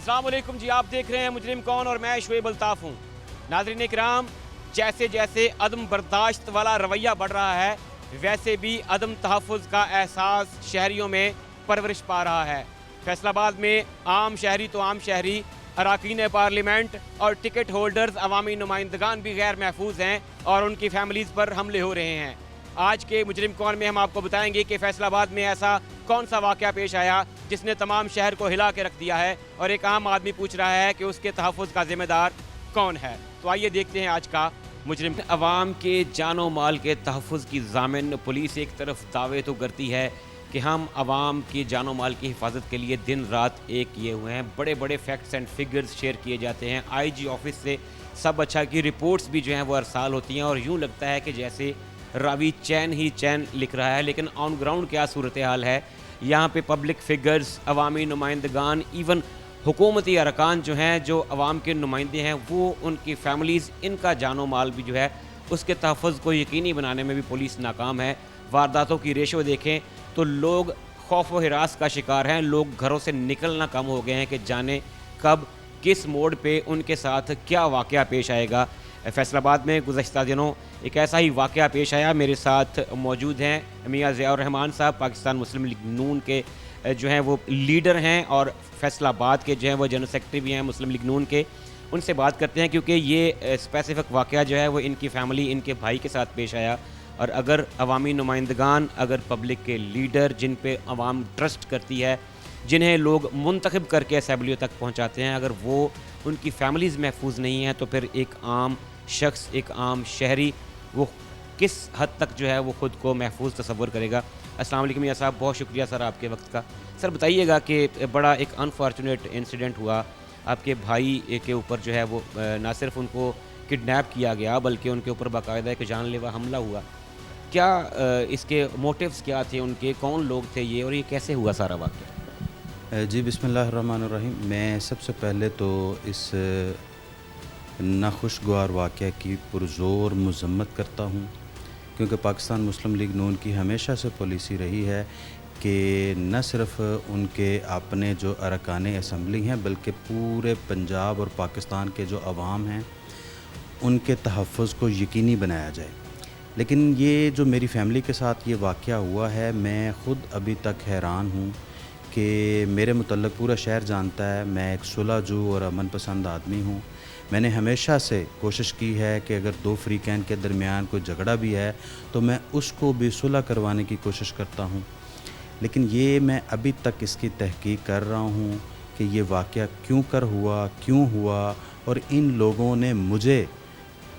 अस्सलाम वालेकुम जी, आप देख रहे हैं मुजरिम कौन और मैं शुएब अल्ताफ़ हूँ। नाज़रीन इकराम, जैसे जैसे अदम बर्दाश्त वाला रवैया बढ़ रहा है, वैसे भी अदम तहफ़्फ़ुज़ का एहसास शहरियों में परवरिश पा रहा है। फैसलाबाद में आम शहरी तो आम शहरी, अरकान पार्लियामेंट और टिकट होल्डर्स अवामी नुमाइंदगान भी गैर महफूज हैं और उनकी फैमिलीज़ पर हमले हो रहे हैं। आज के मुजरिम कौन में हम आपको बताएंगे कि फैसलाबाद में ऐसा कौन सा वाक़या पेश आया जिसने तमाम शहर को हिला के रख दिया है और एक आम आदमी पूछ रहा है कि उसके तहफ़्फ़ुज़ का ज़िम्मेदार कौन है। तो आइए देखते हैं आज का मुजरिम। अवाम के जानो माल के तहफ़्फ़ुज़ की ज़ामिन पुलिस एक तरफ दावे तो करती है कि हम अवाम की जानो माल की हिफाजत के लिए दिन रात एक किए हुए हैं। बड़े बड़े फैक्ट्स एंड फिगर्स शेयर किए जाते हैं। IG ऑफिस से सब अच्छा की रिपोर्ट्स भी जो हैं वो अरसाल होती हैं और यूँ लगता है कि जैसे रावी चैन ही चैन लिख रहा है, लेकिन ऑन ग्राउंड क्या सूरत हाल है। यहाँ पे पब्लिक फिगर्स, अवामी नुमाइंदगान, इवन हुकूमती अरकान जो हैं, जो अवाम के नुमाइंदे हैं, वो उनकी फैमिलीज़, इनका जानो माल भी जो है उसके तहफ़्फ़ुज़ को यकीनी बनाने में भी पुलिस नाकाम है। वारदातों की रेशो देखें तो लोग खौफ व हिरास का शिकार हैं। लोग घरों से निकलना कम हो गए हैं कि जाने कब किस मोड़ पे उनके साथ क्या वाक़या पेश आएगा। फैसलाबाद में गुज़श्ता दिनों एक ऐसा ही वाक़या पेश आया। मेरे साथ मौजूद हैं मियाँ ज़ियाउर रहमान साहब, पाकिस्तान मुस्लिम लीग नून के जो हैं वो लीडर हैं और फैसलाबाद के जो हैं वो जनरल सेक्रेटरी भी हैं मुस्लिम लीग नून के। उनसे बात करते हैं क्योंकि ये स्पेसिफ़िक वाक़या जो है वो इनकी फ़ैमिली, इनके भाई के साथ पेश आया और अगर अवामी नुमाइंदगान, अगर पब्लिक के लीडर जिन पे अवाम ट्रस्ट करती है, जिन्हें लोग मुंतखब करके असम्बलियों तक पहुँचाते हैं, अगर वो उनकी फ़ैमिलीज़ महफूज नहीं हैं तो फिर एक आम शख्स, एक आम शहरी वो किस हद तक जो है वो ख़ुद को महफूज तसव्वुर करेगा। अस्सलाम वालेकुम मियां साहब, बहुत शुक्रिया सर आपके वक्त का। सर बताइएगा कि बड़ा एक अनफॉर्चुनेट इंसिडेंट हुआ, आपके भाई के ऊपर जो है वो ना सिर्फ उनको किडनैप किया गया बल्कि उनके ऊपर बाकायदा एक जानलेवा हमला हुआ। क्या इसके मोटिव्स क्या थे उनके, कौन लोग थे ये और ये कैसे हुआ सारा वाक़या? जी बिस्मिल्लाहिर्रहमानिर्रहीम। मैं सबसे पहले तो इस नाखुशगवार वाक़या की पुरज़ोर मज़म्मत करता हूँ, क्योंकि पाकिस्तान मुस्लिम लीग नून की हमेशा से पॉलिसी रही है कि न सिर्फ़ उनके अपने जो अरकान असम्बली हैं बल्कि पूरे पंजाब और पाकिस्तान के जो अवाम हैं उनके तहफ़्फ़ुज़ को यकीनी बनाया जाए। लेकिन ये जो मेरी फ़ैमिली के साथ ये वाक़या हुआ है, मैं ख़ुद अभी तक हैरान हूँ कि मेरे मुतल्लिक़ पूरा शहर जानता है मैं एक सुलहजू और अमन पसंद आदमी हूँ। मैंने हमेशा से कोशिश की है कि अगर दो फ़रीक़ैन के दरमियान कोई झगड़ा भी है तो मैं उसको भी सुलह करवाने की कोशिश करता हूँ। लेकिन ये मैं अभी तक इसकी तहक़ीक़ कर रहा हूँ कि ये वाक़या क्यों हुआ और इन लोगों ने मुझे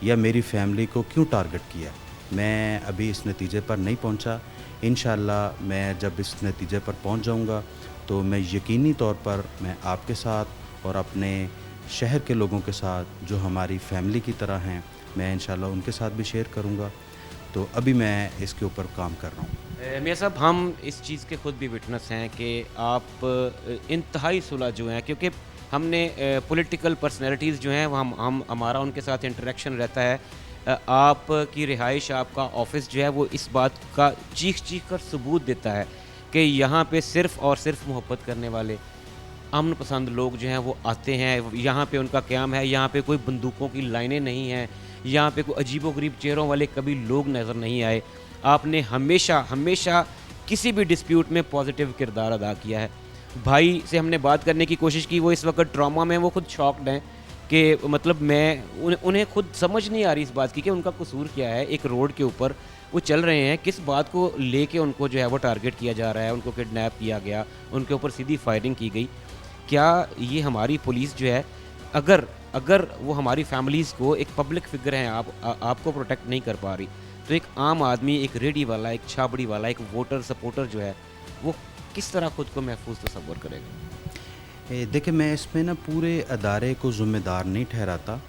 या मेरी फ़ैमिली को क्यों टारगेट किया। मैं अभी इस नतीजे पर नहीं पहुँचा। इंशाअल्लाह मैं जब इस नतीजे पर पहुँच जाऊँगा तो मैं यकीनी तौर पर मैं आपके साथ और अपने शहर के लोगों के साथ जो हमारी फ़ैमिली की तरह हैं, मैं इंशाअल्लाह उनके साथ भी शेयर करूँगा। तो अभी मैं इसके ऊपर काम कर रहा हूँ। मियाँ साहब, हम इस चीज़ के ख़ुद भी विटनेस हैं कि आप इंतहाई सुलहजू हैं, क्योंकि हमने पॉलिटिकल पर्सनैलिटीज़ जो हैं वो हम हमारा उनके साथ इंटरेक्शन रहता है। आपकी रिहाइश, आपका ऑफ़िस जो है वो इस बात का चीख कर सबूत देता है कि यहाँ पे सिर्फ़ और सिर्फ मोहब्बत करने वाले अमन पसंद लोग जो हैं वो आते हैं। यहाँ पे उनका क़याम है, यहाँ पे कोई बंदूकों की लाइनें नहीं हैं, यहाँ पे कोई अजीबो-गरीब चेहरों वाले कभी लोग नज़र नहीं आए। आपने हमेशा किसी भी डिस्प्यूट में पॉजिटिव किरदार अदा किया है। भाई से हमने बात करने की कोशिश की, वो इस वक्त ट्रॉमा में, वो खुद शॉक्ड हैं कि मतलब उन्हें खुद समझ नहीं आ रही इस बात की कि उनका कसूर क्या है। एक रोड के ऊपर वो चल रहे हैं, किस बात को लेके उनको जो है वो टारगेट किया जा रहा है, उनको किडनैप किया गया, उनके ऊपर सीधी फायरिंग की गई। क्या ये हमारी पुलिस जो है, अगर वो हमारी फैमिलीज़ को, एक पब्लिक फ़िगर हैं आपको प्रोटेक्ट नहीं कर पा रही, तो एक आम आदमी, एक रेडी वाला, एक छाबड़ी वाला, एक वोटर सपोर्टर जो है वो किस तरह ख़ुद को महफूज तसव्वुर करेगा? देखिए, मैं इसमें ना पूरे अदारे को ज़िम्मेदार नहीं ठहराता।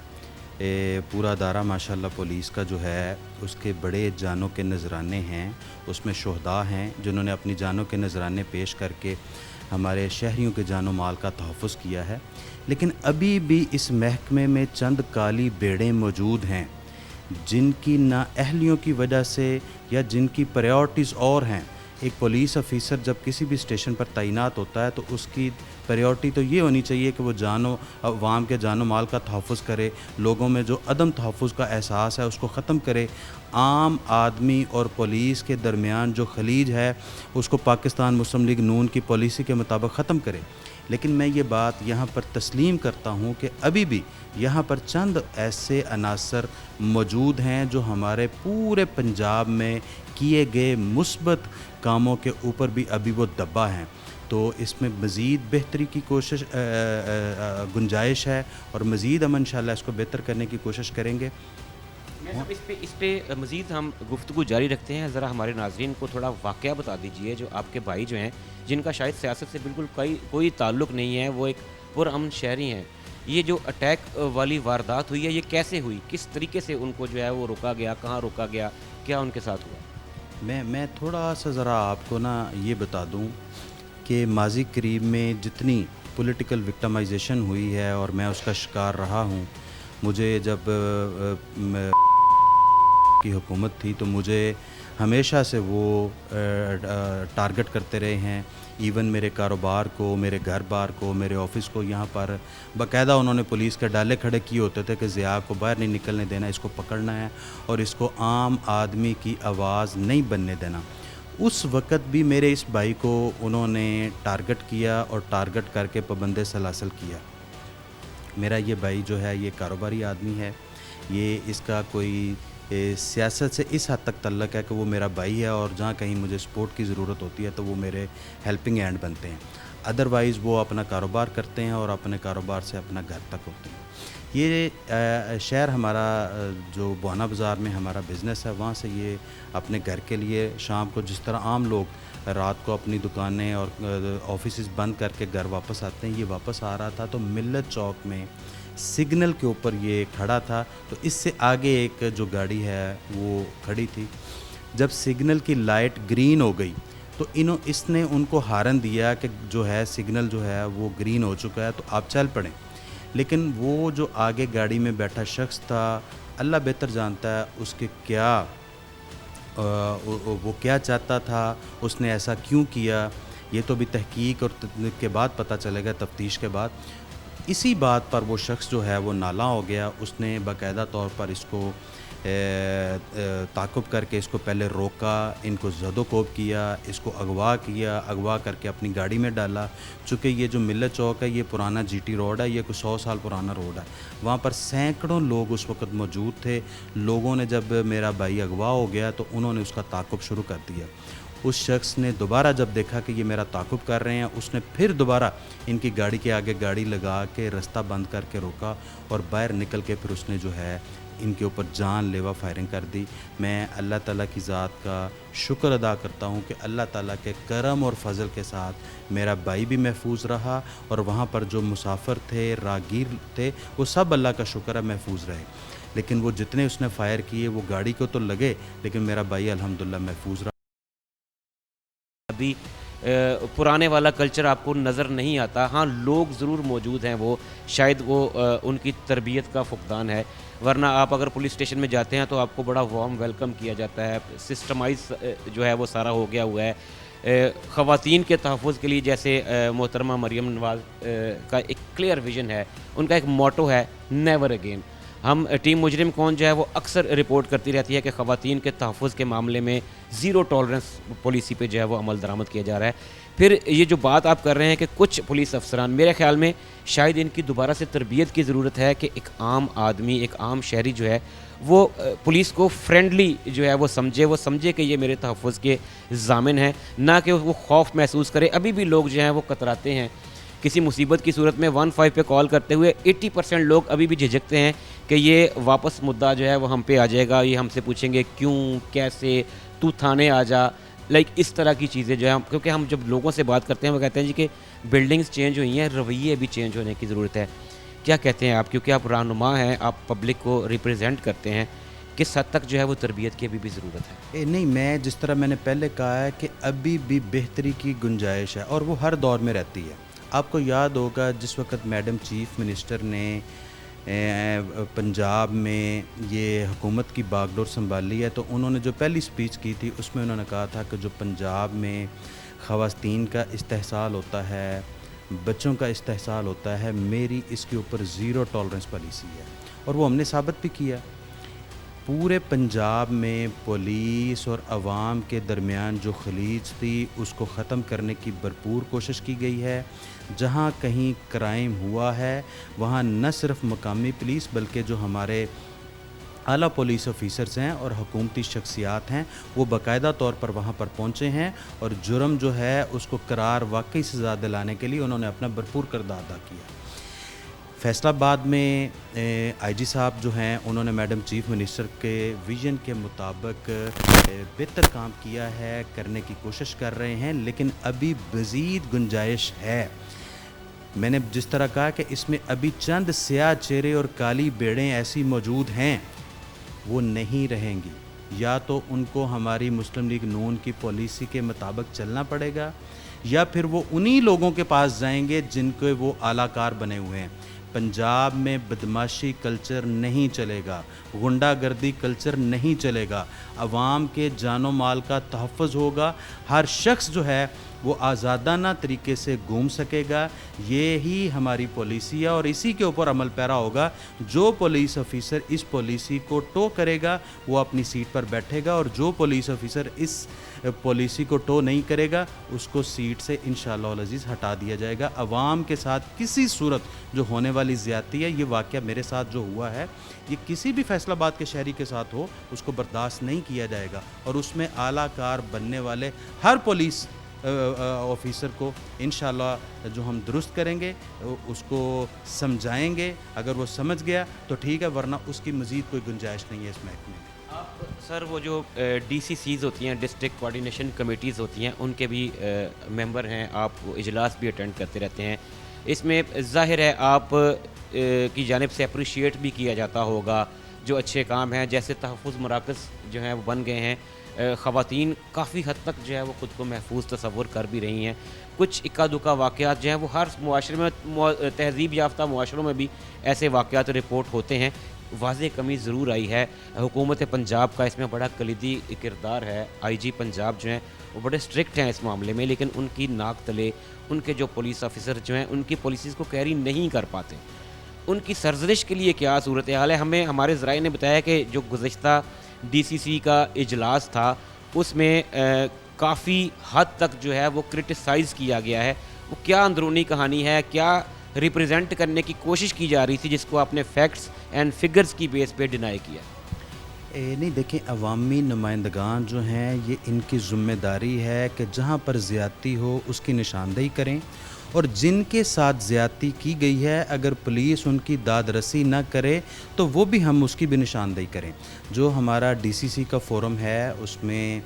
पूरा अदारा माशाल्लाह पुलिस का जो है उसके बड़े जानों के नजराने हैं, उसमें शुहदा हैं जिन्होंने अपनी जानों के नजराने पेश करके हमारे शहरियों के जानो माल का तहफ़्फ़ुज़ किया है। लेकिन अभी भी इस महकमे में चंद काली बेड़ें मौजूद हैं जिनकी नाअहलियों की वजह से या जिनकी प्रायोरिटीज़ और हैं। एक पुलिस ऑफिसर जब किसी भी स्टेशन पर तैनात होता है तो उसकी پریورٹی تو یہ ہونی چاہیے کہ وہ عوام کے جان و مال کا تحفظ کرے، لوگوں میں جو عدم تحفظ کا احساس ہے اس کو ختم کرے، عام آدمی اور پولیس کے درمیان جو خلیج ہے اس کو پاکستان مسلم لیگ نون کی پالیسی کے مطابق ختم کرے۔ لیکن میں یہ بات یہاں پر تسلیم کرتا ہوں کہ ابھی بھی یہاں پر چند ایسے عناصر موجود ہیں جو ہمارے پورے پنجاب میں کیے گئے مثبت کاموں کے اوپر بھی ابھی وہ دبا ہیں، تو اس میں مزید بہتری کی گنجائش ہے اور مزید ہم انشاءاللہ اس کو بہتر کرنے کی کوشش کریں گے۔ اس پہ مزید ہم گفتگو جاری رکھتے ہیں، ذرا ہمارے ناظرین کو تھوڑا واقعہ بتا دیجئے جو آپ کے بھائی جو ہیں جن کا شاید سیاست سے بالکل کوئی تعلق نہیں ہے، وہ ایک پرامن شہری ہیں، یہ جو اٹیک والی واردات ہوئی ہے یہ کیسے ہوئی، کس طریقے سے ان کو جو ہے وہ روکا گیا، کہاں روکا گیا، کیا ان کے ساتھ ہوا؟ میں تھوڑا سا ذرا آپ کو یہ بتا دوں کہ ماضی قریب میں جتنی پولیٹیکل وکٹمائزیشن ہوئی ہے اور میں اس کا شکار رہا ہوں، مجھے جب کی حکومت تھی تو مجھے ہمیشہ سے وہ ٹارگٹ کرتے رہے ہیں، ایون میرے کاروبار کو، میرے گھر بار کو، میرے آفس کو، یہاں پر باقاعدہ انہوں نے پولیس کے ڈالے کھڑے کیے ہوتے تھے کہ ضیاء کو باہر نہیں نکلنے دینا، اس کو پکڑنا ہے اور اس کو عام آدمی کی آواز نہیں بننے دینا۔ اس وقت بھی میرے اس بھائی کو انہوں نے ٹارگٹ کیا اور ٹارگٹ کر کے پابند سلاسل کیا۔ میرا یہ بھائی جو ہے یہ کاروباری آدمی ہے، یہ اس کا کوئی سیاست سے اس حد تک تعلق ہے کہ وہ میرا بھائی ہے اور جہاں کہیں مجھے سپورٹ کی ضرورت ہوتی ہے تو وہ میرے ہیلپنگ ہینڈ بنتے ہیں، ادروائز وہ اپنا کاروبار کرتے ہیں اور اپنے کاروبار سے اپنا گھر تک ہوتے ہیں۔ یہ شہر ہمارا جو بوانا بازار میں ہمارا بزنس ہے، وہاں سے یہ اپنے گھر کے لیے شام کو جس طرح عام لوگ رات کو اپنی دکانیں اور آفیسز بند کر کے گھر واپس آتے ہیں، یہ واپس آ رہا تھا تو ملت چوک میں سگنل کے اوپر یہ کھڑا تھا، تو اس سے آگے ایک جو گاڑی ہے وہ کھڑی تھی۔ جب سگنل کی لائٹ گرین ہو گئی تو اس نے ان کو ہارن دیا کہ جو ہے سگنل جو ہے وہ گرین ہو چکا ہے تو آپ چل پڑیں، لیکن وہ جو آگے گاڑی میں بیٹھا شخص تھا، اللہ بہتر جانتا ہے اس کے وہ کیا چاہتا تھا، اس نے ایسا کیوں کیا، یہ تو بھی تحقیق اور کے بعد پتہ چلے گا، تفتیش کے بعد۔ اسی بات پر وہ شخص جو ہے وہ نالاں ہو گیا، اس نے باقاعدہ طور پر اس کو تعاقب کر کے اس کو پہلے روکا، ان کو زد و کوب کیا، اس کو اغوا کر کے اپنی گاڑی میں ڈالا۔ چونکہ یہ جو ملت چوک ہے یہ پرانا جی ٹی روڈ ہے، یہ کوئی 100 سال پرانا روڈ ہے، وہاں پر سینکڑوں لوگ اس وقت موجود تھے۔ لوگوں نے جب میرا بھائی اغوا ہو گیا تو انہوں نے اس کا تعاقب شروع کر دیا۔ اس شخص نے دوبارہ جب دیکھا کہ یہ میرا تعاقب کر رہے ہیں، اس نے پھر دوبارہ ان کی گاڑی کے آگے گاڑی لگا کے رستہ بند کر کے روکا اور باہر نکل کے پھر اس نے جو ہے ان کے اوپر جان لیوا فائرنگ کر دی۔ میں اللہ تعالیٰ کی ذات کا شکر ادا کرتا ہوں کہ اللہ تعالیٰ کے کرم اور فضل کے ساتھ میرا بھائی بھی محفوظ رہا اور وہاں پر جو مسافر تھے، راگیر تھے، وہ سب اللہ کا شکر ہے محفوظ رہے۔ لیکن وہ جتنے اس نے فائر کیے وہ گاڑی کو تو لگے، لیکن میرا بھائی الحمدللہ محفوظ رہا۔ ابھی پرانے والا کلچر آپ کو نظر نہیں آتا، ہاں لوگ ضرور موجود ہیں، وہ شاید وہ ان کی تربیت کا فقدان ہے، ورنہ آپ اگر پولیس اسٹیشن میں جاتے ہیں تو آپ کو بڑا وارم ویلکم کیا جاتا ہے، سسٹمائز جو ہے وہ سارا ہو گیا ہوا ہے۔ خواتین کے تحفظ کے لیے جیسے محترمہ مریم نواز کا ایک کلیئر ویژن ہے، ان کا ایک موٹو ہے نیور اگین۔ ہم ٹیم مجرم کون جو ہے وہ اکثر رپورٹ کرتی رہتی ہے کہ خواتین کے تحفظ کے معاملے میں زیرو ٹالرنس پالیسی پہ جو ہے وہ عمل درآمد کیا جا رہا ہے۔ پھر یہ جو بات آپ کر رہے ہیں کہ کچھ پولیس افسران، میرے خیال میں شاید ان کی دوبارہ سے تربیت کی ضرورت ہے کہ ایک عام آدمی، ایک عام شہری جو ہے وہ پولیس کو فرینڈلی جو ہے وہ سمجھے کہ یہ میرے تحفظ کے ضامن ہیں، نہ کہ وہ خوف محسوس کرے۔ ابھی بھی لوگ جو ہیں وہ کتراتے ہیں، کسی مصیبت کی صورت میں 15 پہ کال کرتے ہوئے 80% لوگ ابھی بھی جھجکتے ہیں کہ یہ واپس مدعا جو ہے وہ ہم پہ آ جائے گا، یہ ہم سے پوچھیں گے کیوں، کیسے، تو تھانے آ جا، اس طرح کی چیزیں جو ہے، کیونکہ ہم جب لوگوں سے بات کرتے ہیں وہ کہتے ہیں جی کہ بلڈنگز چینج ہوئی ہیں، رویے بھی چینج ہونے کی ضرورت ہے۔ کیا کہتے ہیں آپ، کیونکہ آپ رہنما ہیں، آپ پبلک کو ریپرزینٹ کرتے ہیں، کس حد تک جو ہے وہ تربیت کی ابھی بھی ضرورت ہے؟ نہیں، میں جس طرح میں نے پہلے کہا ہے کہ ابھی بھی بہتری کی گنجائش ہے اور وہ ہر دور میں رہتی ہے۔ آپ کو یاد ہوگا جس وقت میڈم چیف منسٹر نے پنجاب میں یہ حکومت کی باغ ڈور سنبھالی ہے تو انہوں نے جو پہلی سپیچ کی تھی اس میں انہوں نے کہا تھا کہ جو پنجاب میں خواتین کا استحصال ہوتا ہے बच्चों का इस्तेहसाल होता है, मेरी इसके ऊपर ज़ीरो टॉलरेंस पॉलिसी है और वो हमने साबित भी किया। पूरे पंजाब में पुलिस और अवाम के दरमियान जो खलीज थी उसको ख़त्म करने की भरपूर कोशिश की गई है। जहाँ कहीं क्राइम हुआ है वहाँ न सिर्फ मकामी पुलिस बल्कि जो हमारे आला पुलिस ऑफिसर्स हैं और हुकूमती शख्सियात हैं वो बाकायदा तौर पर वहाँ पर पहुँचे हैं और जुर्म जो है उसको करार वाकई सज़ा दिलाने के लिए उन्होंने अपना भरपूर किरदार अदा किया। फैसलाबाद में आईजी साहब जो हैं उन्होंने मैडम चीफ़ मिनिस्टर के विज़न के मुताबिक बेहतर काम किया है, करने की कोशिश कर रहे हैं, लेकिन अभी मज़ीद गुंजाइश है। मैंने जिस तरह कहा कि इसमें अभी चंद स्याह चेहरे और काली बेड़ें ऐसी मौजूद हैं, वो नहीं रहेंगी। या तो उनको हमारी मुस्लिम लीग नून की पॉलिसी के मुताबिक चलना पड़ेगा या फिर वो उन्हीं लोगों के पास जाएंगे जिनके वो आलाकार बने हुए हैं। पंजाब में बदमाशी कल्चर नहीं चलेगा, गुंडागर्दी कल्चर नहीं चलेगा, अवाम के जानो माल का तहफ़्फ़ुज़ होगा, हर शख्स जो है वो आज़ादाना तरीके से घूम सकेगा। ये ही हमारी पॉलिसी है और इसी के ऊपर अमल पैरा होगा। जो पुलिस ऑफिसर इस पॉलिसी को टो करेगा वो अपनी सीट पर बैठेगा और जो पुलिस ऑफिसर इस पॉलिसी को टो नहीं करेगा उसको सीट से इंशाअल्लाह अज़ीज़ हटा दिया जाएगा। अवाम के साथ किसी सूरत जो होने वाली ज़्यादती है, ये वाक़या मेरे साथ जो हुआ है ये किसी भी फैसलाबाद के शहरी के साथ हो उसको बर्दाश्त नहीं किया जाएगा और उसमें आला कार बनने वाले हर पुलिस ऑफिसर को इंशाअल्लाह जो हम दुरुस्त करेंगे उसको समझाएंगे। अगर वो समझ गया तो ठीक है, वरना उसकी मज़ीद कोई गुंजाइश नहीं है इस महकमे में। आप सर वो जो DCCs होती हैं, डिस्ट्रिक्ट कोऑर्डिनेशन कमेटीज़ होती हैं, उनके भी मेंबर हैं, आप इजलास भी अटेंड करते रहते हैं। इसमें ज़ाहिर है आप की जानिब से अप्रिशिएट भी किया जाता होगा जो अच्छे काम हैं, जैसे तहफ़्फ़ुज़ मराकज़ जो हैं वो बन गए हैं। ख़वातीन काफ़ी हद तक जो है वो ख़ुद को महफूज तसव्वुर कर भी रही हैं। कुछ इक्का दुक्का वाक़यात जो हैं वो हर मुआशरे में, तहज़ीब याफ्ता मुआशरों में भी ऐसे वाक़यात रिपोर्ट होते हैं। वाज़ेह कमी ज़रूर आई है। हुकूमत पंजाब का इसमें बड़ा कलीदी किरदार है। IG पंजाब जो हैं वो बड़े स्ट्रिक्ट हैं इस मामले में, लेकिन उनकी नाक तले उनके जो पुलिस ऑफिसर जो हैं उनकी पॉलिसीज़ को कैरी नहीं कर पाते। उनकी सरजरिश के लिए क्या सूरत हाल है? हमें हमारे ज़राए ने बताया कि जो गुज़श्ता DCC का इजलास था उसमें काफ़ी हद तक जो है वो क्रिटिसाइज़ किया गया है। वो क्या अंदरूनी कहानी है, क्या रिप्रेजेंट करने की कोशिश की जा रही थी जिसको आपने फैक्ट्स एंड फिगर्स की बेस पे डिनाई किया? नहीं देखें, अवामी नुमाइंदगान जो हैं ये इनकी ज़िम्मेदारी है कि जहाँ पर ज़्यादती हो उसकी निशानदेही करें और जिनके साथ ज़्यादती की गई है अगर पुलिस उनकी दादरसी न करे तो वो भी हम उसकी भी निशानदेही करें। जो हमारा DCC का फोरम है उसमें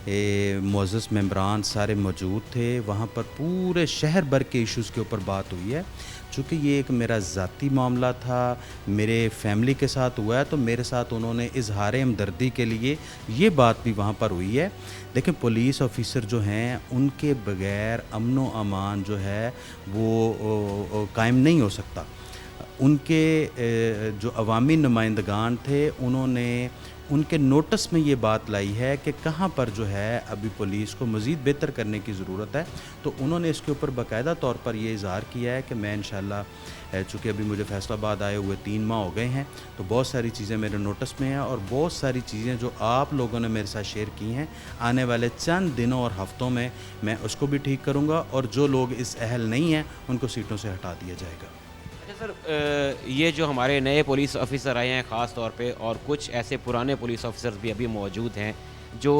मुअज़्ज़ज़ मेंबरान सारे मौजूद थे। वहाँ पर पूरे शहर भर के इश्यूज़ के ऊपर बात हुई है। चूँकि ये एक मेरा ज़ाती मामला था, मेरे फैमिली के साथ हुआ है, तो मेरे साथ उन्होंने इज़हार हमदर्दी के लिए ये बात भी वहाँ पर हुई है। लेकिन पुलिस ऑफिसर जो हैं उनके बग़ैर अमन व अमान जो है वो कायम नहीं हो सकता। उनके जो अवामी नुमाइंदगान थे उन्होंने उनके नोटिस में ये बात लाई है कि कहाँ पर जो है अभी पुलिस को मज़ीद बेहतर करने की ज़रूरत है। तो उन्होंने इसके ऊपर बाकायदा तौर पर ये इज़हार किया है कि मैं इंशाअल्लाह, चूँकि अभी मुझे फैसलाबाद आए हुए 3 माह हो गए हैं, तो बहुत सारी चीज़ें मेरे नोटिस में हैं और बहुत सारी चीज़ें जो आप लोगों ने मेरे साथ शेयर की हैं आने वाले चंद दिनों और हफ़्तों में मैं उसको भी ठीक करूँगा और जो लोग इस अहल नहीं हैं उनको सीटों से हटा दिया जाएगा। अच्छा सर, ये जो हमारे नए पुलिस ऑफिसर आए हैं ख़ास तौर पे, और कुछ ऐसे पुराने पुलिस ऑफिसर्स भी अभी मौजूद हैं जो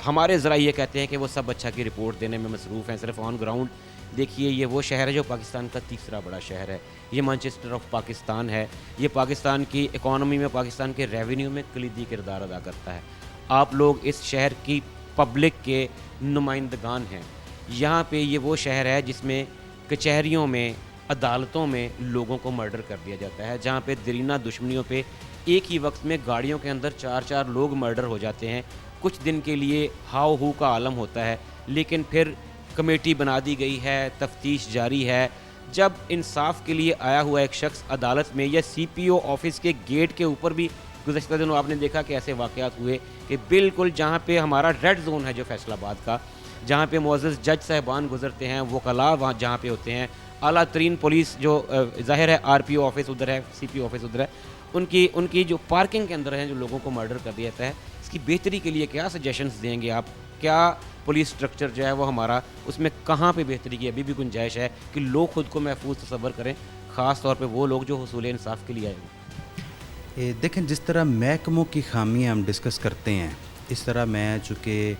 हमारे ज़रा ये कहते हैं कि वो सब अच्छा की रिपोर्ट देने में मसरूफ़ हैं। सिर्फ ऑन ग्राउंड देखिए, ये वो शहर है जो पाकिस्तान का तीसरा बड़ा शहर है। ये मैनचेस्टर ऑफ पाकिस्तान है। ये पाकिस्तान की इकॉनमी में, पाकिस्तान के रेवेन्यू में कलीदी किरदार अदा करता है। आप लोग इस शहर की पब्लिक के नुमाइंदगान हैं। यहाँ पे ये वो शहर है जिसमें कचहरियों में, अदालतों में लोगों को मर्डर कर दिया जाता है, जहाँ पे दरीना दुश्मनियों पे एक ही वक्त में गाड़ियों के अंदर 4-4 लोग मर्डर हो जाते हैं। कुछ दिन के लिए हाव हू का आलम होता है, लेकिन फिर कमेटी बना दी गई है, तफ्तीश जारी है। जब इंसाफ के लिए आया हुआ एक शख्स अदालत में या CPO ऑफिस के गेट के ऊपर भी गुज़श्ता दिनों आपने देखा कि ऐसे वाक़यात हुए कि बिल्कुल जहाँ पे हमारा रेड जोन है जो फैसलाबाद का, جہاں پہ معزز جج صاحبان گزرتے ہیں، وکلاء وہاں جہاں پہ ہوتے ہیں، اعلیٰ ترین پولیس جو ظاہر ہے آر پی او آفس ادھر ہے، سی پی او آفس ادھر ہے، ان کی جو پارکنگ کے اندر ہیں جو لوگوں کو مرڈر کر دیا جاتا ہے، اس کی بہتری کے لیے کیا سجیشنز دیں گے آپ؟ کیا پولیس اسٹرکچر جو ہے وہ ہمارا اس میں کہاں پہ بہتری کی ابھی بھی گنجائش ہے کہ لوگ خود کو محفوظ تصور کریں، خاص طور پہ وہ لوگ جو حصول انصاف کے لیے آئے ہیں؟ دیکھیں، جس طرح محکموں کی خامیاں ہم ڈسکس کرتے ہیں، اس طرح میں چونکہ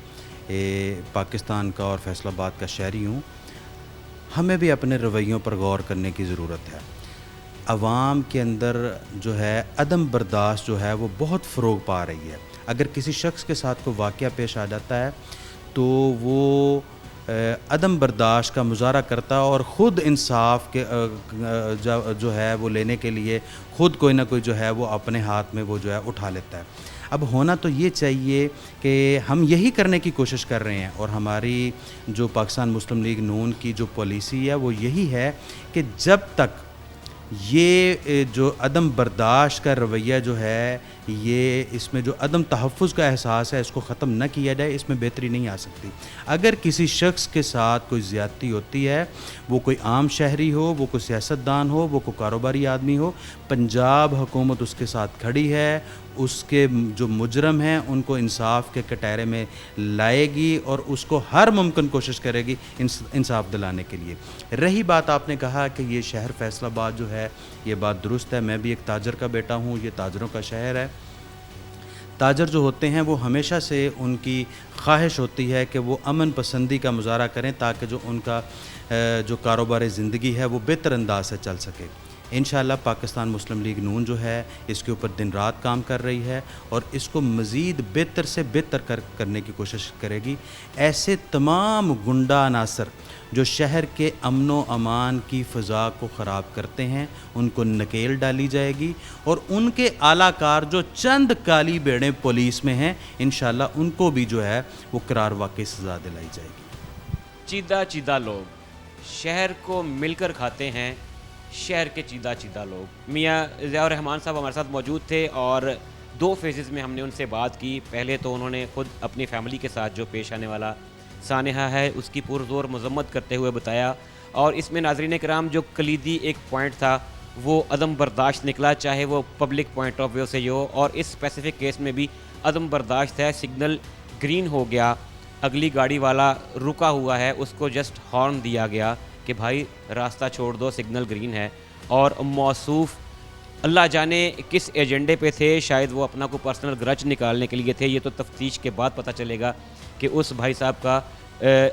پاکستان کا اور فیصل آباد کا شہری ہوں، ہمیں بھی اپنے رویوں پر غور کرنے کی ضرورت ہے۔ عوام کے اندر جو ہے عدم برداشت جو ہے وہ بہت فروغ پا رہی ہے۔ اگر کسی شخص کے ساتھ کوئی واقعہ پیش آ جاتا ہے تو وہ عدم برداشت کا مظاہرہ کرتا ہے اور خود انصاف کے جو ہے وہ لینے کے لیے خود کوئی نہ کوئی جو ہے وہ اپنے ہاتھ میں وہ جو ہے اٹھا لیتا ہے۔ اب ہونا تو یہ چاہیے کہ ہم یہی کرنے کی کوشش کر رہے ہیں، اور ہماری جو پاکستان مسلم لیگ نون کی جو پالیسی ہے وہ یہی ہے کہ جب تک یہ جو عدم برداشت کا رویہ جو ہے، یہ اس میں جو عدم تحفظ کا احساس ہے، اس کو ختم نہ کیا جائے، اس میں بہتری نہیں آ سکتی۔ اگر کسی شخص کے ساتھ کوئی زیادتی ہوتی ہے، وہ کوئی عام شہری ہو، وہ کوئی سیاستدان ہو، وہ کوئی کاروباری آدمی ہو، پنجاب حکومت اس کے ساتھ کھڑی ہے، اس کے جو مجرم ہیں ان کو انصاف کے کٹہرے میں لائے گی اور اس کو ہر ممکن کوشش کرے گی انصاف دلانے کے لیے۔ رہی بات، آپ نے کہا کہ یہ شہر فیصل آباد جو ہے، یہ بات درست ہے۔ میں بھی ایک تاجر کا بیٹا ہوں، یہ تاجروں کا شہر ہے۔ تاجر جو ہوتے ہیں وہ ہمیشہ سے ان کی خواہش ہوتی ہے کہ وہ امن پسندی کا مظاہرہ کریں تاکہ جو ان کا جو کاروبار زندگی ہے وہ بہتر انداز سے چل سکے۔ انشاءاللہ پاکستان مسلم لیگ نون جو ہے اس کے اوپر دن رات کام کر رہی ہے اور اس کو مزید بہتر سے بہتر کرنے کی کوشش کرے گی۔ ایسے تمام گنڈا عناصر جو شہر کے امن و امان کی فضا کو خراب کرتے ہیں ان کو نکیل ڈالی جائے گی، اور ان کے اعلیٰ کار جو چند کالی بیڑیں پولیس میں ہیں، انشاءاللہ ان کو بھی جو ہے وہ قرار واقعی سزا دلائی جائے گی۔ چیدہ لوگ شہر کو مل کر کھاتے ہیں، شہر کے چیدہ لوگ۔ میاں ضیاء الرحمان صاحب ہمارے ساتھ موجود تھے اور 2 فیزز میں ہم نے ان سے بات کی۔ پہلے تو انہوں نے خود اپنی فیملی کے ساتھ جو پیش آنے والا سانحہ ہے اس کی پرزور مذمت کرتے ہوئے بتایا، اور اس میں ناظرین کرام جو کلیدی ایک پوائنٹ تھا وہ عدم برداشت نکلا، چاہے وہ پبلک پوائنٹ آف ویو سے ہی ہو، اور اس اسپیسیفک کیس میں بھی عدم برداشت ہے۔ سگنل گرین ہو گیا، اگلی گاڑی والا رکا ہوا ہے، اس کو جسٹ ہارن دیا گیا کہ بھائی راستہ چھوڑ دو، سگنل گرین ہے، اور موصوف اللہ جانے کس ایجنڈے پہ تھے، شاید وہ اپنا کوئی پرسنل گرج نکالنے کے لیے تھے، یہ تو تفتیش کے بعد پتہ چلے گا کہ اس بھائی صاحب کا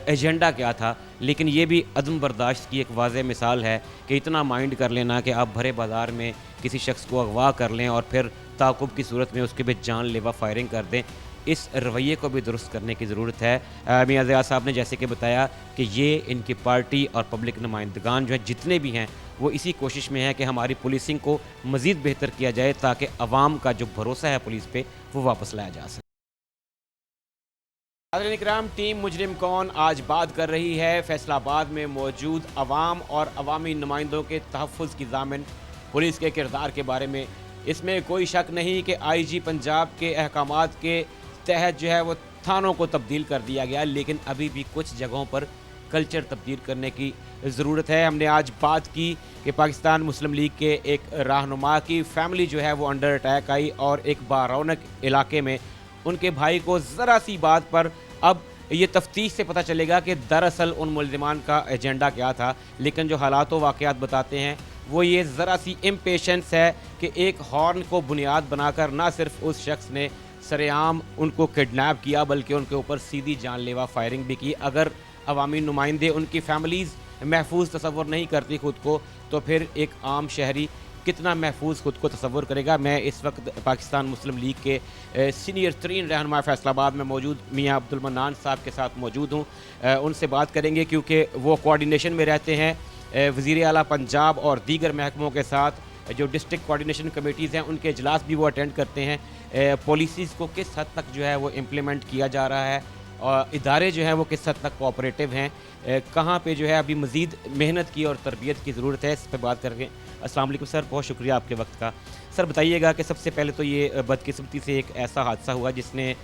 ایجنڈا کیا تھا۔ لیکن یہ بھی عدم برداشت کی ایک واضح مثال ہے کہ اتنا مائنڈ کر لینا کہ آپ بھرے بازار میں کسی شخص کو اغوا کر لیں اور پھر تعاقب کی صورت میں اس کے بھی جان لیوا فائرنگ کر دیں۔ اس رویے کو بھی درست کرنے کی ضرورت ہے۔ میاں ضیاء صاحب نے جیسے کہ بتایا کہ یہ ان کی پارٹی اور پبلک نمائندگان جو ہیں جتنے بھی ہیں وہ اسی کوشش میں ہے کہ ہماری پولیسنگ کو مزید بہتر کیا جائے تاکہ عوام کا جو بھروسہ ہے پولیس پہ وہ واپس لایا جا سکے۔ ناظرین اکرام، ٹیم مجرم کون آج بات کر رہی ہے فیصل آباد میں موجود عوام اور عوامی نمائندوں کے تحفظ کی ضامن پولیس کے کردار کے بارے میں۔ اس میں کوئی شک نہیں کہ آئی جی پنجاب کے احکامات کے تحت جو ہے وہ تھانوں کو تبدیل کر دیا گیا، لیکن ابھی بھی کچھ جگہوں پر کلچر تبدیل کرنے کی ضرورت ہے۔ ہم نے آج بات کی کہ پاکستان مسلم لیگ کے ایک رہنما کی فیملی جو ہے وہ انڈر اٹیک آئی، اور ایک بارونق علاقے میں ان کے بھائی کو ذرا سی بات پر اب یہ تفتیش سے پتہ چلے گا کہ دراصل ان ملزمان کا ایجنڈا کیا تھا، لیکن جو حالات و واقعات بتاتے ہیں وہ یہ ذرا سی امپیشنس ہے کہ ایک ہارن کو بنیاد بنا کر نہ صرف اس شخص نے سرعام ان کو کڈنیپ کیا بلکہ ان کے اوپر سیدھی جان لیوا فائرنگ بھی کی۔ اگر عوامی نمائندے، ان کی فیملیز محفوظ تصور نہیں کرتی خود کو، تو پھر ایک عام شہری کتنا محفوظ خود کو تصور کرے گا۔ میں اس وقت پاکستان مسلم لیگ کے سینئر ترین رہنما فیصل آباد میں موجود میاں عبد المنان صاحب کے ساتھ موجود ہوں، ان سے بات کریں گے کیونکہ وہ کوارڈینیشن میں رہتے ہیں وزیر اعلیٰ پنجاب اور دیگر محکموں کے ساتھ۔ جو ڈسٹرکٹ کوارڈینیشن کمیٹیز ہیں ان کے اجلاس بھی وہ اٹینڈ کرتے ہیں۔ پالیسیز کو کس حد تک جو ہے وہ امپلیمنٹ کیا جا رہا ہے، और इदारे जो हैं वो किस हद तक कोऑपरेटिव हैं, कहाँ पे जो है अभी मज़ीद मेहनत की और तरबियत की ज़रूरत है, इस पर बात करेंगे। अस्सलाम वालेकुम सर, बहुत शुक्रिया आपके वक्त का। सर बताइएगा कि सबसे पहले तो ये बदकिस्मती से एक ऐसा हादसा हुआ जिसने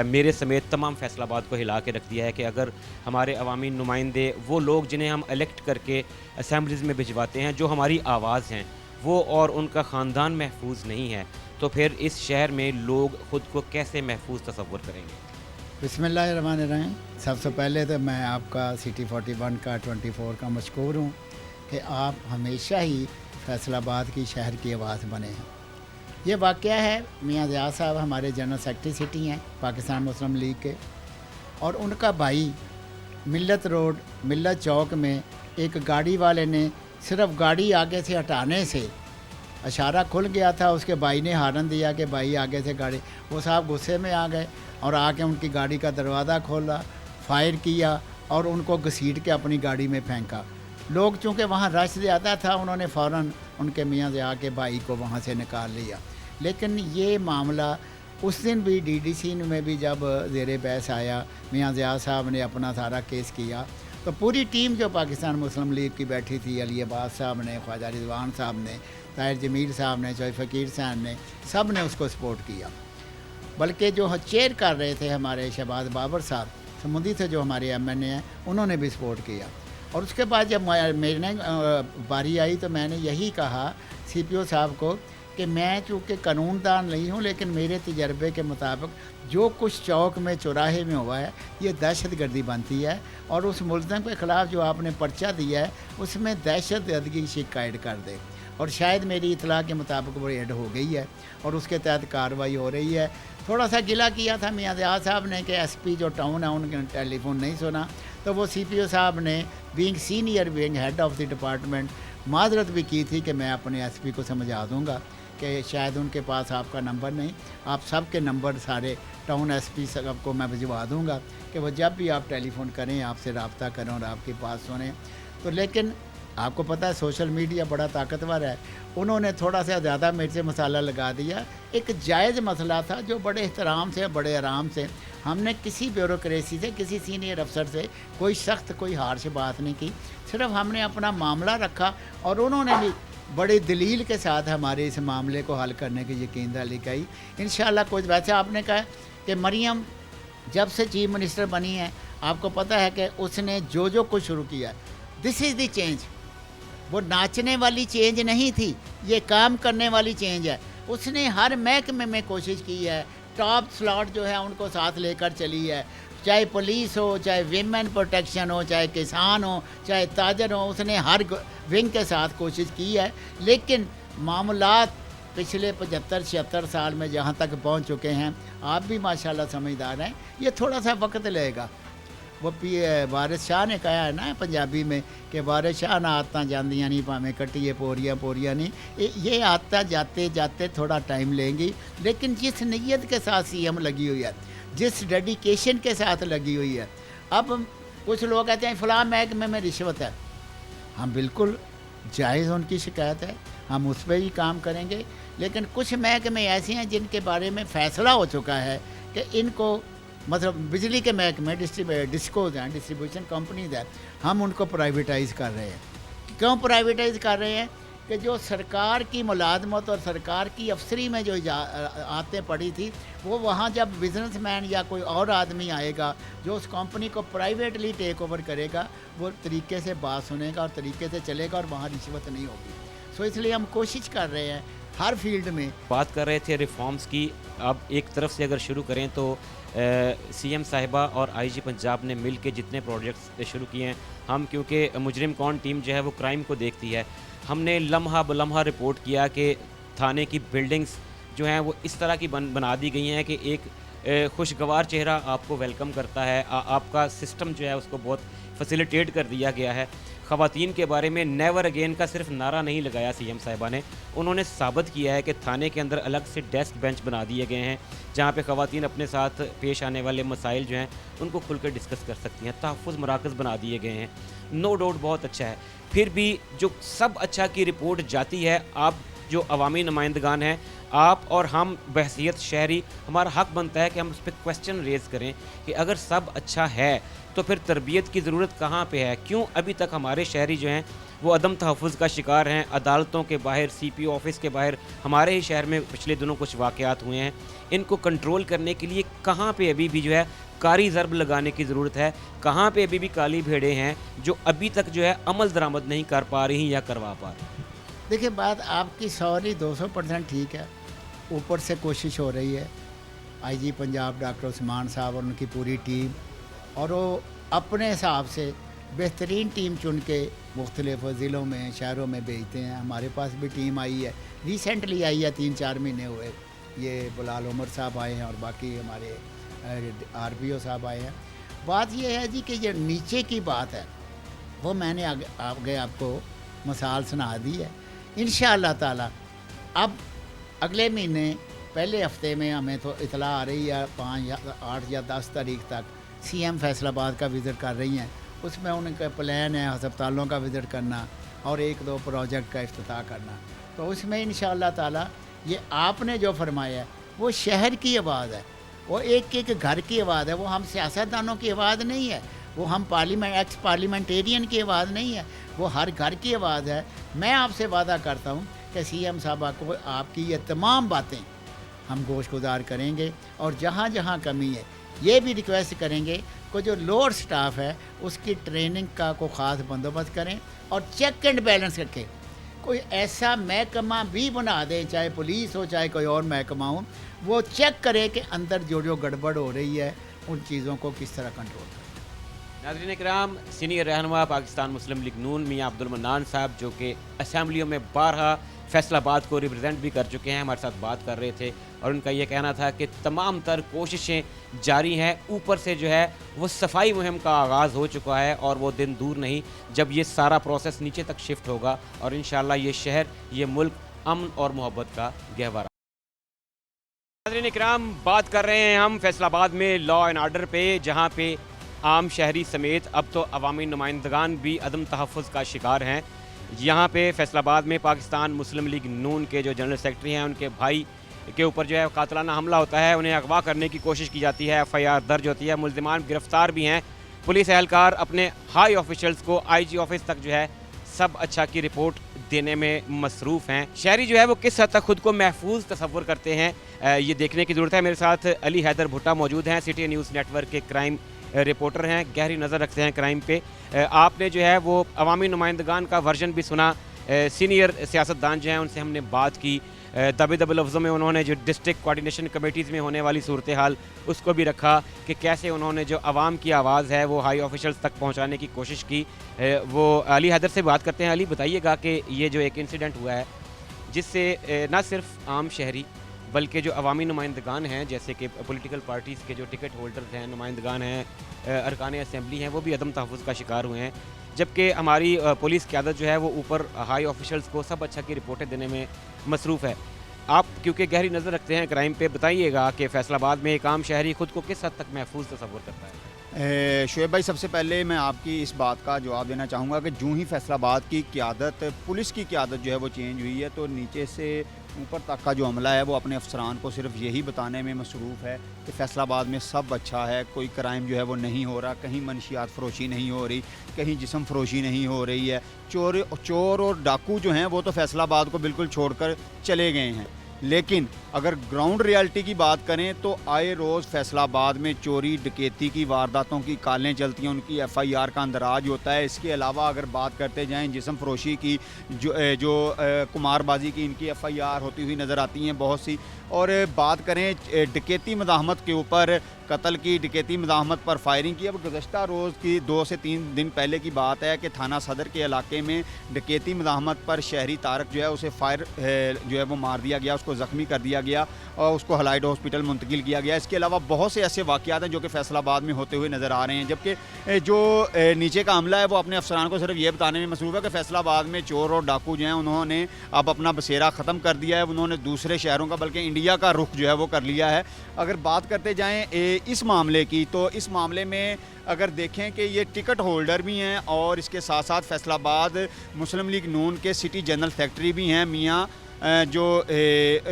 मेरे समेत तमाम फैसलाबाद को हिला के रख दिया है कि अगर हमारे अवामी नुमाइंदे, वो लोग जिन्हें हम इलेक्ट करके असम्बलीज़ में भिजवाते हैं, जो हमारी आवाज़ हैं, वो और उनका ख़ानदान महफूज नहीं है, तो फिर इस शहर में लोग ख़ुद को कैसे महफूज तसव्वुर करेंगे? बिस्मिल्लाहिर्रहमानिर्रहीम। सबसे पहले तो मैं आपका सिटी 41 का 24 का मशकूर हूँ कि आप हमेशा ही फैसलाबाद की शहर की आवाज़ बने हैं। ये वाक़या है, मियाँ ज़ियाद साहब हमारे जनरल सेक्रेटरी सिटी हैं पाकिस्तान मुस्लिम लीग के, और उनका भाई मिल्लत रोड मिल्लत चौक में एक गाड़ी वाले ने सिर्फ गाड़ी आगे से हटाने से इशारा खुल गया था, उसके भाई ने हारन दिया कि भाई आगे से गाड़ी, वो साहब गुस्से में आ गए और आके उनकी गाड़ी का दरवाज़ा खोला, फायर किया और उनको घसीट के अपनी गाड़ी में फेंका। लोग चूँकि वहाँ रश ज़्यादा था, उन्होंने फ़ौरन उनके मियाँ ज़िया के भाई को वहाँ से निकाल लिया। लेकिन ये मामला उस दिन भी डीडीसी में भी जब ज़ेरे बहस आया, मियाँ ज़िया साहब ने अपना सारा केस किया, तो पूरी टीम जो पाकिस्तान मुस्लिम लीग की बैठी थी, अली अब्बास साहब ने, ख्वाजा रिजवान साहब ने, ताहिर जमील साहब ने, चौधरी फ़कीर साहब ने, सब ने उसको सपोर्ट किया। बल्कि जो चेयर कर रहे थे हमारे शहबाज बाबर साहब समुंदी से, जो हमारे MNA हैं, उन्होंने भी सपोर्ट किया। और उसके बाद जब मेरे बारी आई तो मैंने यही कहा CPO साहब को कि मैं चूँकि कानूनदान नहीं हूँ, लेकिन मेरे तजर्बे के मुताबिक जो कुछ चौक में चौराहे में हुआ है ये दहशत गर्दी बनती है, और उस मुलज़म के ख़िलाफ़ जो आपने पर्चा दिया है उसमें दहशत गर्दी की शिकायत कर दे। और शायद मेरी इतला के मुताबिक वो ऐड हो गई है और उसके तहत कार्रवाई हो रही है। थोड़ा सा गिला किया था मियाँ ज़ियाद साहब ने कि SP जो टाउन है उनके टेलीफोन नहीं सुना, तो वो CPO साहब ने being senior being head of the department माजरत भी की थी कि मैं अपने SP को समझा दूँगा कि शायद उनके पास आपका नंबर नहीं, आप सब के नंबर सारे टाउन SP साहब को मैं भिजवा दूँगा कि वो जब भी आप टेलीफ़ोन करें आपसे रब्ता करें और आपकी बात सुनें। तो लेकिन आपको पता है सोशल मीडिया बड़ा ताकतवर है, उन्होंने थोड़ा सा ज़्यादा मिर्च मसाला लगा दिया। एक जायज़ मसला था जो बड़े एहतराम से, बड़े आराम से, हमने किसी ब्यूरोक्रेसी से, किसी सीनियर अफसर से कोई सख्त, कोई हार्श बात नहीं की, सिर्फ हमने अपना मामला रखा और उन्होंने भी बड़ी दलील के साथ हमारे इस मामले को हल करने की यकीन दिलाई। इंशाअल्लाह कुछ वैसे आपने कहा कि मरियम जब से चीफ मिनिस्टर बनी है, आपको पता है कि उसने जो जो कुछ शुरू किया, दिस इज़ द चेंज। वो नाचने वाली चेंज नहीं थी, ये काम करने वाली चेंज है। उसने हर महकमे में कोशिश की है, टॉप स्लॉट जो है उनको साथ लेकर चली है, चाहे पुलिस हो, चाहे वीमेन प्रोटेक्शन हो, चाहे किसान हो, चाहे ताजर हो, उसने हर विंग के साथ कोशिश की है। लेकिन मामलात पिछले 75-76 साल में जहाँ तक पहुँच चुके हैं, आप भी माशाल्लाह समझदार हैं, ये थोड़ा सा वक्त लगेगा। वो वारिस शाह ने कहा है ना पंजाबी में कि वारिस शाह ना आदत जांदियां नहीं, भावें कट्टिए पोरियां पोरियां नहीं। ये आदत जाते जाते थोड़ा टाइम लेंगी, लेकिन जिस नीयत के साथ CM लगी हुई है, जिस डेडिकेशन के साथ लगी हुई है। अब कुछ लोग कहते हैं फ़लाँ महकमे में रिश्वत है, हम बिल्कुल जायज़ उनकी शिकायत है, हम उस पर ही काम करेंगे। लेकिन कुछ महकमे ऐसे हैं जिनके बारे में फ़ैसला हो चुका है कि इनको, मतलब बिजली के महकमे डिस्कोज हैं, डिस्ट्रीब्यूशन कंपनीज हैं, हम उनको प्राइवेटाइज़ कर रहे हैं। क्यों प्राइवेटाइज़ कर रहे हैं कि जो सरकार की मुलाजमत और सरकार की अफसरी में जो आदतें पड़ी थी, वो वहाँ जब बिजनेसमैन या कोई और आदमी आएगा जो उस कंपनी को प्राइवेटली टेक ओवर करेगा, वो तरीके से बात सुनेगा और तरीके से चलेगा और वहाँ रिश्वत नहीं होगी। सो इसलिए हम कोशिश कर रहे हैं हर फील्ड में। बात कर रहे थे रिफॉर्म्स की, अब एक तरफ से अगर शुरू करें तो CM साहिबा और IG पंजाब ने मिल के जितने प्रोजेक्ट्स शुरू किए हैं, हम क्योंकि मुजरिम कौन टीम जो है वो क्राइम को देखती है, हमने लम्हा बलम्हा रिपोर्ट किया कि थाने की बिल्डिंग्स जो हैं वो इस तरह की बना दी गई हैं कि एक खुशगवार चेहरा आपको वेलकम करता है, आपका सिस्टम जो है उसको बहुत फैसिलिटेट कर दिया गया है। ख़वातीन के बारे में नेवर अगेन का सिर्फ नारा नहीं लगाया CM साहिबा ने, उन्होंने साबित किया है कि थाने के अंदर अलग से डेस्क बेंच बना दिए गए हैं जहाँ पे ख़वातीन अपने साथ पेश आने वाले मसाइल जो हैं उनको खुलकर डिस्कस कर सकती हैं। तहफ़्फ़ुज़ मराकज़ बना दिए गए हैं। नो डाउट बहुत अच्छा है, फिर भी जो सब अच्छा की रिपोर्ट जाती है, आप जो अवामी नुमाइंदगान हैं, आप और हम बहसीत शहरी, हमारा हक बनता है कि हम उस पर क्वेश्चन रेज़ करें कि अगर सब अच्छा है तो फिर तरबियत की ज़रूरत कहाँ पे है? क्यों अभी तक हमारे शहरी जो हैं वो अदम तहफ़्फ़ुज़ का शिकार हैं? अदालतों के बाहर, CPO ऑफ़िस के बाहर हमारे ही शहर में पिछले दिनों कुछ वाक़यात हुए हैं। इनको कंट्रोल करने के लिए कहाँ पे अभी भी जो है कारी ज़रब लगाने की ज़रूरत है? कहाँ पे अभी भी काली भेड़ें हैं जो अभी तक जो है अमल दरामद नहीं कर पा रही या करवा पा रही? देखिए, बात आपकी 200% ठीक है। ऊपर से कोशिश हो रही है, IG पंजाब डॉक्टर उस्मान साहब और उनकी पूरी टीम, और वो अपने हिसाब से बेहतरीन टीम चुन के मुख्तलिफ़ ज़िलों में, शहरों में भेजते हैं। हमारे पास भी टीम आई है, रिसेंटली आई है, 3-4 महीने हुए। ये बिलाल उमर साहब आए हैं और बाकी हमारे RPO साहब आए हैं। बात ये है जी कि ये नीचे की बात है, वो मैंने आगे आपको मिसाल सुना दी है। इंशाअल्लाह ताला अब अगले महीने पहले हफ्ते में हमें तो इतला आ रही है 5 या 8 या 10 तारीख तक CM फैसलाबाद का विज़िट कर रही हैं। उसमें उनका प्लान है हस्पतालों का विज़िट करना और 1-2 प्रोजेक्ट का इफ्तिताह करना। तो उसमें इंशाअल्लाह ताला ये आपने जो फरमाया है वो शहर की आवाज़ है, वो एक घर की आवाज़ है। वो हम सियासतदानों की आवाज़ नहीं है, वो हम एक्स पार्लियामेंटेरियन की आवाज़ नहीं है, वो हर घर की आवाज़ है। मैं आपसे वादा करता हूँ कि CM साहबा को आपकी ये तमाम बातें हम गोशगुजार करेंगे, और जहाँ जहाँ कमी है ये भी रिक्वेस्ट करेंगे कि जो लोअर स्टाफ है उसकी ट्रेनिंग का को ख़ास बंदोबस्त करें और चेक एंड बैलेंस रखें। कोई ऐसा महकमा भी बना दें, चाहे पुलिस हो चाहे कोई और महकमा हो, वो चेक करे कि अंदर जो गड़बड़ हो रही है उन चीज़ों को किस तरह कंट्रोल करें। नाज़रीन इकराम, सीनियर रहनुमा पाकिस्तान मुस्लिम लीग नून मियां अब्दुल मन्नान साहब, जो कि असेंबलियों में 12 फैसलाबाद को रिप्रेजेंट भी कर चुके हैं, हमारे साथ बात कर रहे थे। और उनका ये कहना था कि तमाम तर कोशिशें जारी हैं। ऊपर से जो है वो सफाई मुहिम का आगाज़ हो चुका है और वो दिन दूर नहीं जब ये सारा प्रोसेस नीचे तक शिफ्ट होगा और इंशाअल्लाह ये शहर, ये मुल्क अमन और मोहब्बत का गहवरा। नाज़रीन इकराम, बात कर रहे हैं हम फैसलाबाद में लॉ एंड आर्डर पे, जहाँ पे आम शहरी समेत अब तो अवामी नुमाइंदगान भी अदम तहफ़्फ़ुज़ का शिकार हैं। यहाँ पे फैसलाबाद में पाकिस्तान मुस्लिम लीग नून के जो जनरल सेक्रेटरी हैं, उनके भाई के ऊपर जो है कातलाना हमला होता है, उन्हें अगवा करने की कोशिश की जाती है, FIR दर्ज होती है, मुल्ज़िमान गिरफ़्तार भी हैं। पुलिस एहलकार अपने हाई ऑफिशल्स को IG ऑफिस तक जो है सब अच्छा की रिपोर्ट देने में मसरूफ़ हैं। शहरी जो है वो किस हद तक खुद को महफूज तसव्वुर करते हैं, ये देखने की ज़रूरत है। मेरे साथ अली हैदर भुट्टा मौजूद हैं, सिटी न्यूज़ नेटवर्क के क्राइम रिपोर्टर हैं, गहरी नज़र रखते हैं क्राइम पे। आपने जो है वो अवामी नुमाइंदगान का वर्जन भी सुना, सीनियर सियासतदान जो हैं उनसे हमने बात की, दबे दबे लफ्ज़ों में उन्होंने जो डिस्ट्रिक्ट कोऑर्डिनेशन कमेटीज़ में होने वाली सूरत हाल उसको भी रखा कि कैसे उन्होंने जो आवाम की आवाज़ है वो हाई ऑफिशल्स तक पहुंचाने की कोशिश की। वो अली हैदर से बात करते हैं। अली, बताइएगा कि ये जो एक इंसिडेंट हुआ है जिससे न सिर्फ आम शहरी बल्कि जो अवामी नुमाइंदगान हैं, जैसे कि पॉलिटिकल पार्टीज़ के जो टिकट होल्डर्स हैं, नुमाइंदगान हैं, अरकान असेंबली हैं, वो भी अदम तहफ़्फ़ुज़ का शिकार हुए हैं। जबकि हमारी पुलिस क़यादत जो है वो ऊपर हाई ऑफिशल्स को सब अच्छा की रिपोर्टें देने में मसरूफ़ है। आप क्योंकि गहरी नज़र रखते हैं क्राइम पे, बताइएगा कि फैसलाबाद में एक आम शहरी खुद को किस हद तक महफूज तसव्वुर करता है? शुएब भाई, सबसे पहले मैं आपकी इस बात का जवाब देना चाहूँगा कि जूँ ही फैसलाबाद की क़यादत, पुलिस की क़यादत जो है वो चेंज हुई है, तो नीचे से ऊपर तक का जो अमला है वो अपने अफसरान को सिर्फ यही बताने में मसरूफ़ है कि फैसलाबाद में सब अच्छा है, कोई क्राइम जो है वो नहीं हो रहा, कहीं मनशियात फ़रोशी नहीं हो रही, कहीं जिस्म फ़रोशी नहीं हो रही है, चोर और डाकू जो हैं वो तो फैसलाबाद को बिल्कुल छोड़कर चले गए हैं। लेकिन अगर ग्राउंड रियलिटी की बात करें तो आए रोज़ फैसलाबाद में चोरी डकैती की वारदातों की कालें चलती हैं, उनकी FIR का अंदराज होता है। इसके अलावा अगर बात करते जाएं जिस्म फरोशी की, जो कुमारबाजी की इनकी FIR होती हुई नज़र आती हैं बहुत सी। और बात करें डकैती मदाहमत के ऊपर, कत्ल की डकैती मदाहमत पर फायरिंग की, अब गुज़श्ता रोज़ की 2 से 3 दिन पहले की बात है कि थाना सदर के इलाके में डकैती मदाहमत पर शहरी तारक जो है उसे फायर जो है वो मार दिया गया, उसको ज़ख्मी कर दिया गया और उसको हलाइड हॉस्पिटल मुंतकिल किया गया। इसके अलावा बहुत से ऐसे वाक़यात हैं जो कि फैसलाबाद में होते हुए नज़र आ रहे हैं। जबकि जो नीचे का अमला है वो अपने अफसरान को सिर्फ ये बताने में मसरूफ़ है कि फैसलाबाद में चोर और डाकू जो हैं उन्होंने अब अपना बसेरा ख़त्म कर दिया है, उन्होंने दूसरे शहरों का बल्कि इंडिया का रुख जो है वो कर लिया है। अगर बात करते जाएँ इस मामले की, तो इस मामले में अगर देखें कि ये टिकट होल्डर भी हैं और इसके साथ साथ फैसलाबाद मुस्लिम लीग नून के सिटी जनरल सेक्रेटरी भी हैं मियाँ جو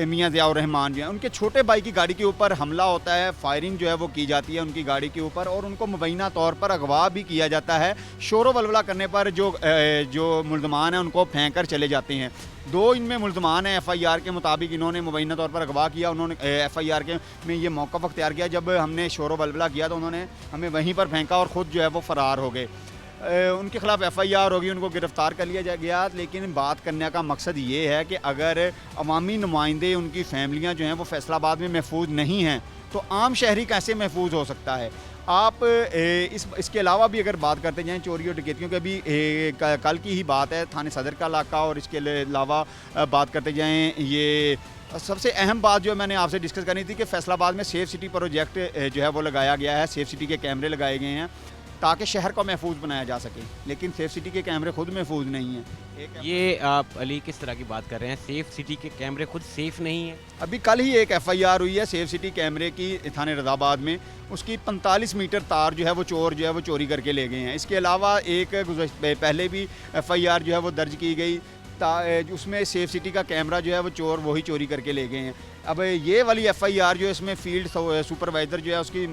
میاں ضیاء الرحمان جو ہیں ان کے چھوٹے بھائی کی گاڑی کے اوپر حملہ ہوتا ہے, فائرنگ جو ہے وہ کی جاتی ہے ان کی گاڑی کے اوپر, اور ان کو مبینہ طور پر اغوا بھی کیا جاتا ہے. شور و ولولہ کرنے پر جو ملزمان ہیں ان کو پھینک کر چلے جاتے ہیں. 2 ان میں ملزمان ہیں, ایف آئی آر کے مطابق انہوں نے مبینہ طور پر اغوا کیا. انہوں نے ایف آئی آر کے میں یہ موقف اختیار کیا, جب ہم نے شور و ولولہ کیا تو انہوں نے ہمیں وہیں پر پھینکا اور خود جو ہے وہ فرار ہو گئے. ان کے خلاف ایف آئی آر ہوگی, ان کو گرفتار کر لیا گیا. لیکن بات کرنے کا مقصد یہ ہے کہ اگر عوامی نمائندے, ان کی فیملیاں جو ہیں وہ فیصل آباد میں محفوظ نہیں ہیں تو عام شہری کیسے محفوظ ہو سکتا ہے؟ آپ اس کے علاوہ بھی اگر بات کرتے جائیں چوری اور ڈکیتیوں کے, بھی کل کی ہی بات ہے تھانے صدر کا علاقہ, اور اس کے علاوہ بات کرتے جائیں یہ سب سے اہم بات جو میں نے آپ سے ڈسکس کرنی تھی کہ فیصل آباد میں سیف سٹی پروجیکٹ جو ہے وہ لگایا گیا ہے. سیف سٹی کے کیمرے لگائے گئے ہیں تاکہ شہر کو محفوظ بنایا جا سکے, لیکن سیف سٹی کے کیمرے خود محفوظ نہیں ہیں. یہ آپ علی کس طرح کی بات کر رہے ہیں؟ سیف سٹی کے کیمرے خود سیف نہیں ہیں. ابھی کل ہی ایک ایف آئی آر ہوئی ہے سیف سٹی کیمرے کی تھانے رضا آباد میں, اس کی 45 میٹر تار جو ہے وہ چور جو ہے وہ چوری کر کے لے گئے ہیں. اس کے علاوہ ایک پہلے بھی ایف آئی آر جو ہے وہ درج کی گئی, اس میں سیف سٹی کا کیمرہ جو ہے وہ چور وہی چوری کر کے لے گئے ہیں. اب یہ والی ایف آئی آر جو ہے اس میں فیلڈ سپروائزر جو ہے اس کی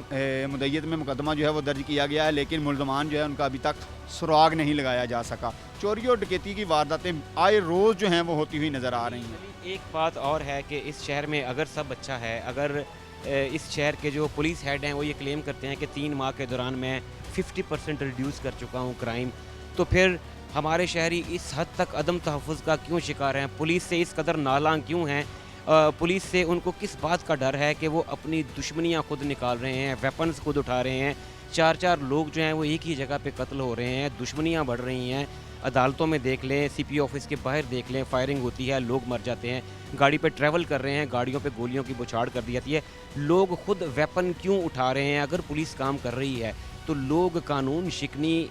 مدعیت میں مقدمہ جو ہے وہ درج کیا گیا ہے, لیکن ملزمان جو ہے ان کا ابھی تک سراغ نہیں لگایا جا سکا. چوری اور ڈکیتی کی وارداتیں آئے روز جو ہیں وہ ہوتی ہوئی نظر آ رہی ہیں. ایک بات اور ہے کہ اس شہر میں اگر سب اچھا ہے, اگر اس شہر کے جو پولیس ہیڈ ہیں وہ یہ کلیم کرتے ہیں کہ 3 ماہ کے دوران میں 50% ریڈیوس کر چکا ہوں کرائم, تو پھر ہمارے شہری اس حد تک عدم تحفظ کا کیوں شکار ہیں؟ پولیس سے اس قدر نالاں کیوں ہیں؟ پولیس سے ان کو کس بات کا ڈر ہے کہ وہ اپنی دشمنیاں خود نکال رہے ہیں, ویپنز خود اٹھا رہے ہیں؟ 4 لوگ جو ہیں وہ ایک ہی جگہ پہ قتل ہو رہے ہیں, دشمنیاں بڑھ رہی ہیں. عدالتوں میں دیکھ لیں, سی پی آفس کے باہر دیکھ لیں, فائرنگ ہوتی ہے, لوگ مر جاتے ہیں. گاڑی پہ ٹریول کر رہے ہیں, گاڑیوں پہ گولیوں کی بچھاڑ کر دی جاتی ہے. لوگ خود ویپن کیوں اٹھا رہے ہیں؟ اگر پولیس کام کر رہی ہے تو لوگ قانون شکنی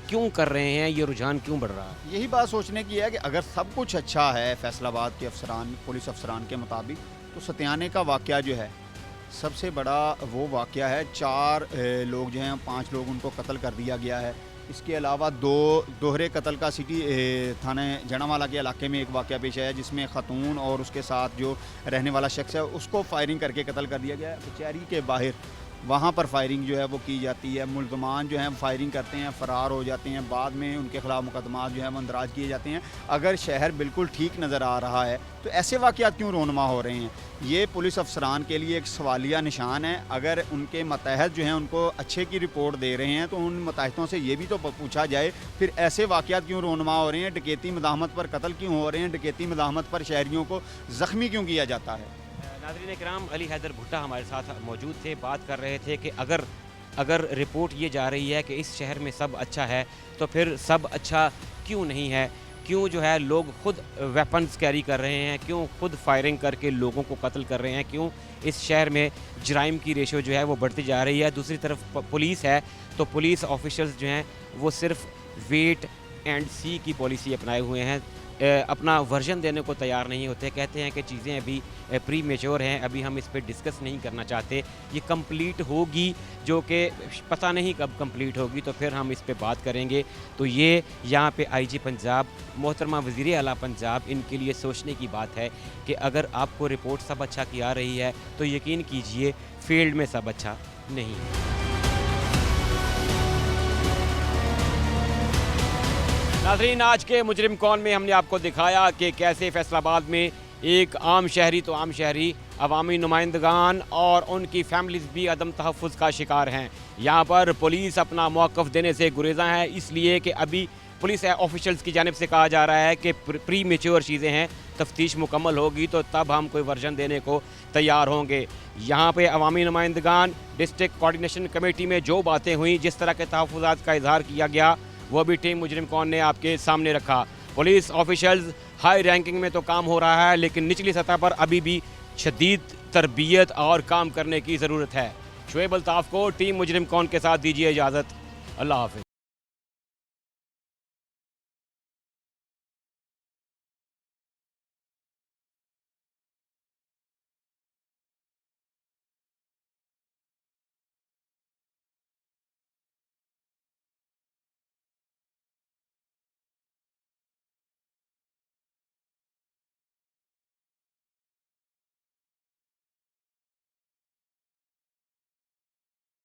کیوں کر رہے ہیں؟ یہ رجحان کیوں بڑھ رہا ہے؟ یہی بات سوچنے کی ہے کہ اگر سب کچھ اچھا ہے فیصل آباد کے افسران, پولیس افسران کے مطابق, تو ستیانے کا واقعہ جو ہے سب سے بڑا وہ واقعہ ہے. 4 لوگ جو ہیں, 5 لوگ ان کو قتل کر دیا گیا ہے. اس کے علاوہ 2 دوہرے قتل کا سٹی تھانے جڑاوالا کے علاقے میں ایک واقعہ پیش آیا, جس میں خاتون اور اس کے ساتھ جو رہنے والا شخص ہے اس کو فائرنگ کر کے قتل کر دیا گیا ہے. کچہری کے باہر وہاں پر فائرنگ جو ہے وہ کی جاتی ہے. ملزمان جو ہیں فائرنگ کرتے ہیں, فرار ہو جاتے ہیں, بعد میں ان کے خلاف مقدمات جو ہیں وہ اندراج کیے جاتے ہیں. اگر شہر بالکل ٹھیک نظر آ رہا ہے تو ایسے واقعات کیوں رونما ہو رہے ہیں؟ یہ پولیس افسران کے لیے ایک سوالیہ نشان ہے. اگر ان کے ماتحت جو ہیں ان کو اچھے کی رپورٹ دے رہے ہیں تو ان ماتحتوں سے یہ بھی تو پوچھا جائے پھر ایسے واقعات کیوں رونما ہو رہے ہیں؟ ڈکیتی مداحمت پر قتل کیوں ہو رہے ہیں؟ ڈکیتی مداحمت پر شہریوں کو زخمی کیوں کیا جاتا ہے؟ ناظرین کرام, علی حیدر بھٹا ہمارے ساتھ موجود تھے, بات کر رہے تھے کہ اگر رپورٹ یہ جا رہی ہے کہ اس شہر میں سب اچھا ہے تو پھر سب اچھا کیوں نہیں ہے؟ کیوں جو ہے لوگ خود ویپنز کیری کر رہے ہیں؟ کیوں خود فائرنگ کر کے لوگوں کو قتل کر رہے ہیں؟ کیوں اس شہر میں جرائم کی ریشو جو ہے وہ بڑھتی جا رہی ہے؟ دوسری طرف پولیس ہے تو پولیس آفیشلز جو ہیں وہ صرف ویٹ اینڈ سی کی پالیسی اپنائے ہوئے ہیں, اپنا ورژن دینے کو تیار نہیں ہوتے. کہتے ہیں کہ چیزیں ابھی پری میچور ہیں, ابھی ہم اس پہ ڈسکس نہیں کرنا چاہتے, یہ کمپلیٹ ہوگی جو کہ پتہ نہیں کب کمپلیٹ ہوگی تو پھر ہم اس پہ بات کریں گے. تو یہ یہاں پہ آئی جی پنجاب, محترمہ وزیر اعلیٰ پنجاب, ان کے لیے سوچنے کی بات ہے کہ اگر آپ کو رپورٹ سب اچھا کی آ رہی ہے تو یقین کیجئے فیلڈ میں سب اچھا نہیں ہے. ناظرین, آج کے مجرم کون میں ہم نے آپ کو دکھایا کہ کیسے فیصل آباد میں ایک عام شہری تو عام شہری, عوامی نمائندگان اور ان کی فیملیز بھی عدم تحفظ کا شکار ہیں. یہاں پر پولیس اپنا موقف دینے سے گریزاں ہے, اس لیے کہ ابھی پولیس آفیشلز کی جانب سے کہا جا رہا ہے کہ پری میچور چیزیں ہیں, تفتیش مکمل ہوگی تو تب ہم کوئی ورژن دینے کو تیار ہوں گے. یہاں پہ عوامی نمائندگان, ڈسٹرکٹ کوارڈینیشن کمیٹی میں جو باتیں ہوئیں, جس طرح کے تحفظات کا اظہار کیا گیا, وہ بھی ٹیم مجرم کون نے آپ کے سامنے رکھا. پولیس آفیشلز ہائی رینکنگ میں تو کام ہو رہا ہے, لیکن نچلی سطح پر ابھی بھی شدید تربیت اور کام کرنے کی ضرورت ہے. شعیب الطاف کو ٹیم مجرم کون کے ساتھ دیجیے اجازت. اللہ حافظ.